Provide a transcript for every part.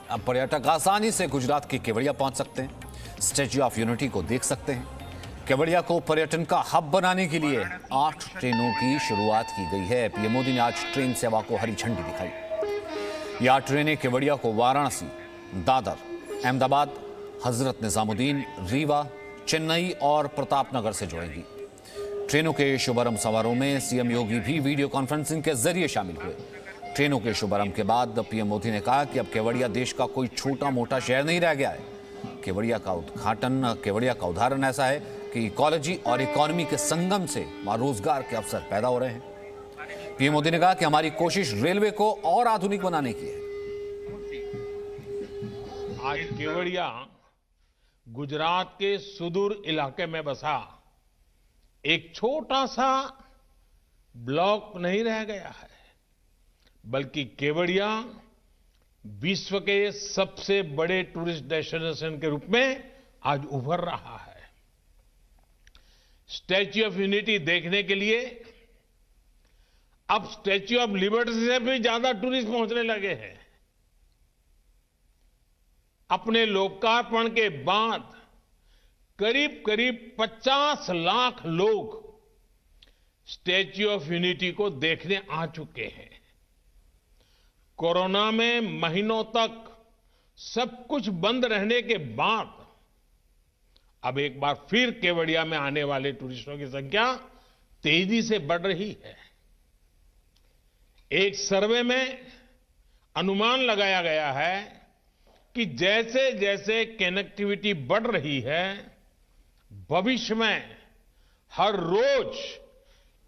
अब पर्यटक आसानी से गुजरात के केवड़िया पहुंच सकते हैं, स्टैच्यू ऑफ यूनिटी को देख सकते हैं। केवड़िया को पर्यटन का हब बनाने के लिए 8 ट्रेनों की शुरुआत की गई है। पीएम मोदी ने आज ट्रेन सेवा को हरी झंडी दिखाई। ये 8 ट्रेनें केवड़िया को वाराणसी, दादर, अहमदाबाद, हजरत निजामुद्दीन, रीवा, चेन्नई और प्रतापनगर से जोड़ेंगी। ट्रेनों के शुभारंभ समारोह में सीएम योगी भी वीडियो कॉन्फ्रेंसिंग के जरिए शामिल हुए। ट्रेनों के शुभारंभ के बाद पीएम मोदी ने कहा कि अब केवड़िया देश का कोई छोटा मोटा शहर नहीं रह गया है। केवड़िया का उदाहरण ऐसा है कि इकोलॉजी और इकोनॉमी के संगम से वहां रोजगार के अवसर पैदा हो रहे हैं। पीएम मोदी ने कहा कि हमारी कोशिश रेलवे को और आधुनिक बनाने की है। आज केवड़िया गुजरात के सुदूर इलाके में बसा एक छोटा सा ब्लॉक नहीं रह गया है, बल्कि केवड़िया विश्व के सबसे बड़े टूरिस्ट डेस्टिनेशन के रूप में आज उभर रहा है। स्टैच्यू ऑफ यूनिटी देखने के लिए अब स्टैच्यू ऑफ लिबर्टी से भी ज्यादा टूरिस्ट पहुंचने लगे हैं। अपने लोकार्पण के बाद करीब करीब 50 लाख लोग स्टैच्यू ऑफ यूनिटी को देखने आ चुके हैं। कोरोना में महीनों तक सब कुछ बंद रहने के बाद अब एक बार फिर केवड़िया में आने वाले टूरिस्टों की संख्या तेजी से बढ़ रही है। एक सर्वे में अनुमान लगाया गया है कि जैसे जैसे कनेक्टिविटी बढ़ रही है, भविष्य में हर रोज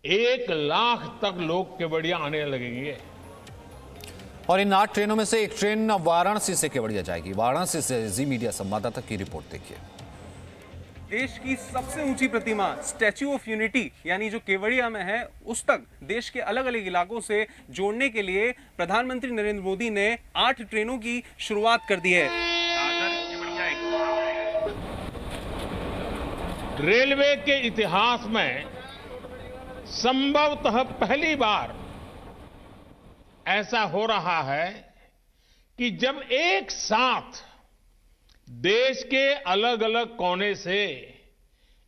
1 लाख तक लोग केवड़िया आने लगेंगे। और इन 8 ट्रेनों में से एक ट्रेन वाराणसी से केवड़िया जाएगी। वाराणसी से जी मीडिया संवाददाता की रिपोर्ट देखिए। देश की सबसे ऊंची प्रतिमा स्टैच्यू ऑफ यूनिटी यानी जो केवड़िया में है, उस तक देश के अलग अलग इलाकों से जोड़ने के लिए प्रधानमंत्री नरेंद्र मोदी ने 8 ट्रेनों की शुरुआत कर दी है। रेलवे के इतिहास में संभवतः पहली बार ऐसा हो रहा है कि जब एक साथ देश के अलग अलग कोने से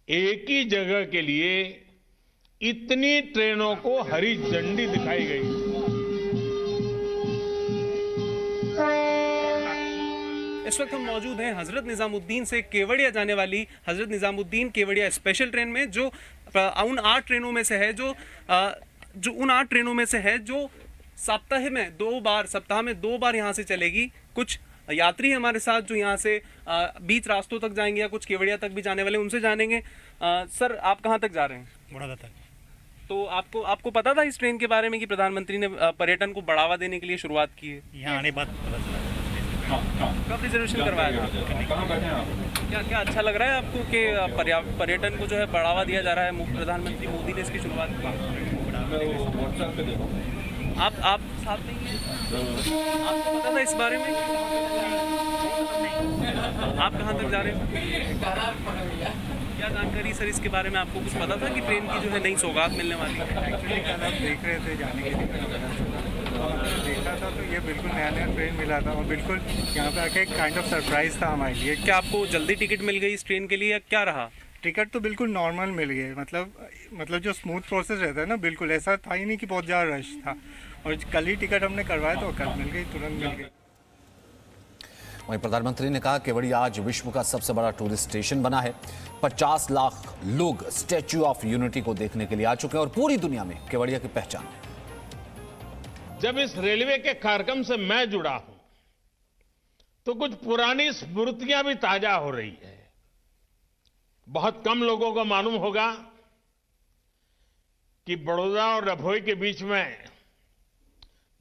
एक ही जगह के लिए इतनी ट्रेनों को हरी झंडी दिखाई गई। इस वक्त हम मौजूद हैं हजरत निजामुद्दीन से केवड़िया जाने वाली हजरत निजामुद्दीन केवड़िया स्पेशल ट्रेन में, जो उन 8 ट्रेनों में से है जो सप्ताह में 2 बार यहां से चलेगी। कुछ यात्री हमारे साथ जो यहाँ से बीच रास्तों तक जाएंगे या कुछ केवड़िया तक भी जाने वाले, उनसे जानेंगे। सर, आप कहाँ तक जा रहे हैं? बड़ौदा तक। तो आपको पता था इस ट्रेन के बारे में कि प्रधानमंत्री ने पर्यटन को बढ़ावा देने के लिए शुरुआत की है? यहाँ आने बाद पता चला। कब रिजर्वेशन करवाया था? क्या अच्छा लग रहा है आपको कि पर्यटन को जो है बढ़ावा दिया जा रहा है? प्रधानमंत्री मोदी ने इसकी शुरुआत की। आप साथ नहीं हैं? आपको पता था इस बारे में? आप कहाँ तक जा रहे हैं? क्या जानकारी सर इसके बारे में? आपको कुछ पता था कि ट्रेन की जो है नई सौगात मिलने वाली है? एक्चुअली कल आप देख रहे थे जाने के लिए, देखा था तो ये बिल्कुल नया ट्रेन मिला था और बिल्कुल यहाँ पे आके एक काइंड ऑफ सरप्राइज था हमारे लिए। क्या आपको जल्दी टिकट मिल गई इस ट्रेन के लिए या क्या रहा? टिकट तो बिल्कुल नॉर्मल मिल गई, मतलब जो स्मूथ प्रोसेस रहता है ना, बिल्कुल ऐसा था ही नहीं कि बहुत ज़्यादा रश था। और कल ही टिकट हमने करवाया तो कल मिल गई, तुरंत मिल गई। वहीं प्रधानमंत्री ने कहा केवड़िया आज विश्व का सबसे बड़ा टूरिस्ट स्टेशन बना है। 50 लाख लोग स्टैच्यू ऑफ यूनिटी को देखने के लिए आ चुके हैं और पूरी दुनिया में केवड़िया की पहचान है। जब इस रेलवे के कार्यक्रम से मैं जुड़ा हूं तो कुछ पुरानी स्मृतियां भी ताजा हो रही है। बहुत कम लोगों को मालूम होगा कि बड़ौदा और रभोई के बीच में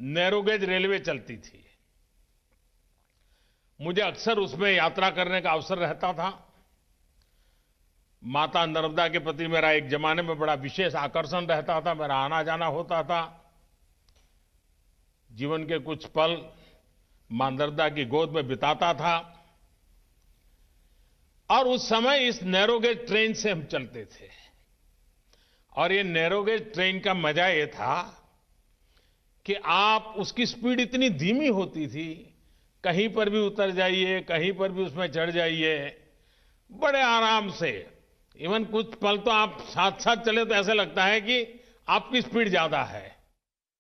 नैरोगेज रेलवे चलती थी। मुझे अक्सर उसमें यात्रा करने का अवसर रहता था। माता नर्मदा के प्रति मेरा एक जमाने में बड़ा विशेष आकर्षण रहता था। मेरा आना जाना होता था। जीवन के कुछ पल मां नर्मदा की गोद में बिताता था और उस समय इस नैरोगेज ट्रेन से हम चलते थे। और ये नैरोगेज ट्रेन का मजा ये था कि आप उसकी स्पीड इतनी धीमी होती थी कहीं पर भी उतर जाइए, कहीं पर भी उसमें चढ़ जाइए, बड़े आराम से। इवन कुछ पल तो आप साथ साथ चले तो ऐसा लगता है कि आपकी स्पीड ज्यादा है।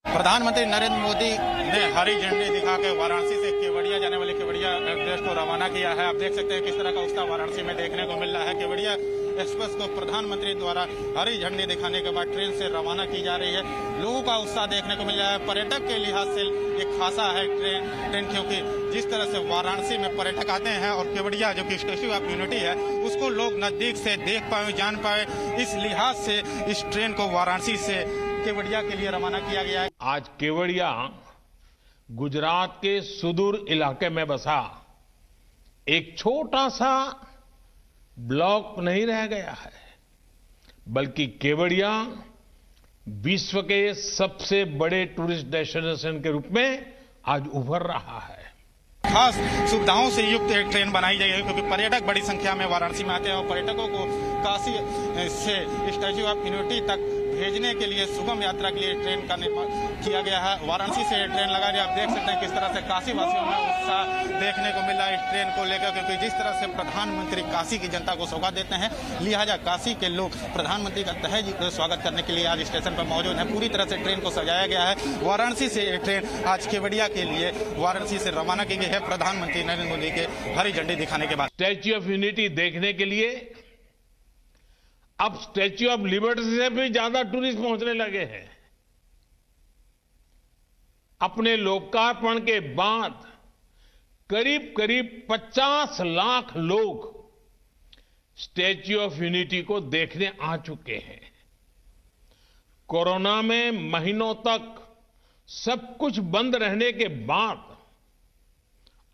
प्रधानमंत्री नरेंद्र मोदी ने हरी झंडी दिखा के वाराणसी से केवड़िया जाने वाले केवड़िया एक्सप्रेस को रवाना किया है। आप देख सकते हैं किस तरह का उत्साह वाराणसी में देखने को मिल रहा है। केवड़िया एक्सप्रेस को प्रधानमंत्री द्वारा हरी झंडी दिखाने के बाद ट्रेन से रवाना की जा रही है। लोगों का उत्साह देखने को मिल रहा है। पर्यटक के लिहाज से ये खासा है ट्रेन, क्योंकि जिस तरह से वाराणसी में पर्यटक आते हैं और केवड़िया जो कि स्टैच्यू ऑफ यूनिटी है उसको लोग नजदीक से देख पाए, जान पाए, इस लिहाज से इस ट्रेन को वाराणसी से केवड़िया के लिए रवाना किया गया है। आज केवड़िया गुजरात के सुदूर इलाके में बसा एक छोटा सा ब्लॉक नहीं रह गया है, बल्कि केवड़िया विश्व के सबसे बड़े टूरिस्ट डेस्टिनेशन के रूप में आज उभर रहा है। खास सुविधाओं से युक्त एक ट्रेन बनाई जाएगी, क्योंकि पर्यटक बड़ी संख्या में वाराणसी में आते हैं और पर्यटकों को काशी से स्टैच्यू ऑफ यूनिटी तक भेजने के लिए सुगम यात्रा के लिए ट्रेन का निर्माण किया गया है। वाराणसी से ट्रेन लगा रही है। आप देख सकते हैं किस तरह से काशी वासियों में उत्साह देखने को मिला है इस ट्रेन को लेकर, क्योंकि जिस तरह से प्रधानमंत्री काशी की जनता को सौगात देते हैं, लिहाजा काशी के लोग प्रधानमंत्री का तहे स्वागत करने के लिए आज स्टेशन पर मौजूद है। पूरी तरह से ट्रेन को सजाया गया है। वाराणसी से ट्रेन आज केवड़िया के लिए वाराणसी से रवाना की गई है प्रधानमंत्री नरेंद्र मोदी के हरी झंडी दिखाने के बाद। स्टैच्यू ऑफ यूनिटी देखने के लिए अब स्टैच्यू ऑफ लिबर्टी से भी ज्यादा टूरिस्ट पहुंचने लगे हैं। अपने लोकार्पण के बाद करीब करीब 50 लाख लोग स्टैच्यू ऑफ यूनिटी को देखने आ चुके हैं। कोरोना में महीनों तक सब कुछ बंद रहने के बाद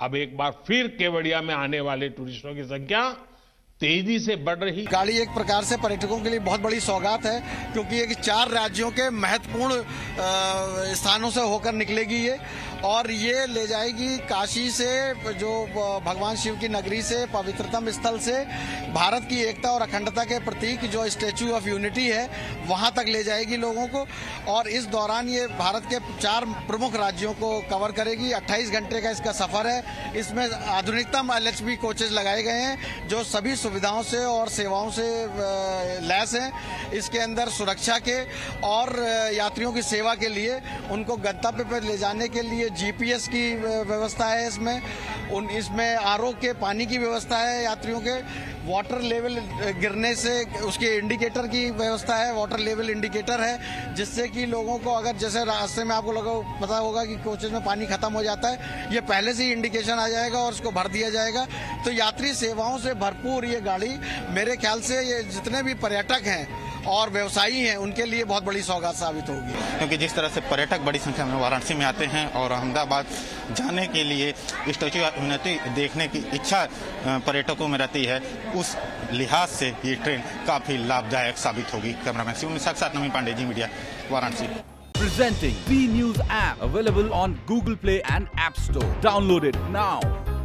अब एक बार फिर केवड़िया में आने वाले टूरिस्टों की संख्या तेजी से बढ़ रही। गाड़ी एक प्रकार से पर्यटकों के लिए बहुत बड़ी सौगात है, क्योंकि ये 4 राज्यों के महत्वपूर्ण स्थानों से होकर निकलेगी ये, और ये ले जाएगी काशी से, जो भगवान शिव की नगरी से, पवित्रतम स्थल से, भारत की एकता और अखंडता के प्रतीक जो स्टैच्यू ऑफ यूनिटी है वहां तक ले जाएगी लोगों को। और इस दौरान ये भारत के 4 प्रमुख राज्यों को कवर करेगी। 28 घंटे का इसका सफर है। इसमें आधुनिकतम LHB कोचेज लगाए गए हैं जो सभी सुविधाओं से और सेवाओं से लैस हैं। इसके अंदर सुरक्षा के और यात्रियों की सेवा के लिए उनको गंतव्य पर ले जाने के लिए GPS की व्यवस्था है। इसमें RO के पानी की व्यवस्था है। यात्रियों के वाटर लेवल गिरने से उसके इंडिकेटर की व्यवस्था है। वाटर लेवल इंडिकेटर है, जिससे कि लोगों को, अगर जैसे रास्ते में आपको लोगों को पता होगा कि कोचेज में पानी खत्म हो जाता है, ये पहले से ही इंडिकेशन आ जाएगा और उसको भर दिया जाएगा। तो यात्री सेवाओं से भरपूर ये गाड़ी, मेरे ख्याल से ये जितने भी पर्यटक हैं और व्यवसायी हैं उनके लिए बहुत बड़ी सौगात साबित होगी, क्योंकि जिस तरह से पर्यटक बड़ी संख्या में वाराणसी में आते हैं और अहमदाबाद जाने के लिए स्टैच्यू ऑफ यूनिटी देखने की इच्छा पर्यटकों में रहती है, उस लिहाज से ये ट्रेन काफी लाभदायक साबित होगी। कैमरामैन शिव के साथ Naveen Pande, Zee media, Varanasi. Presenting V News app, available on Google Play and App Store. Download it now.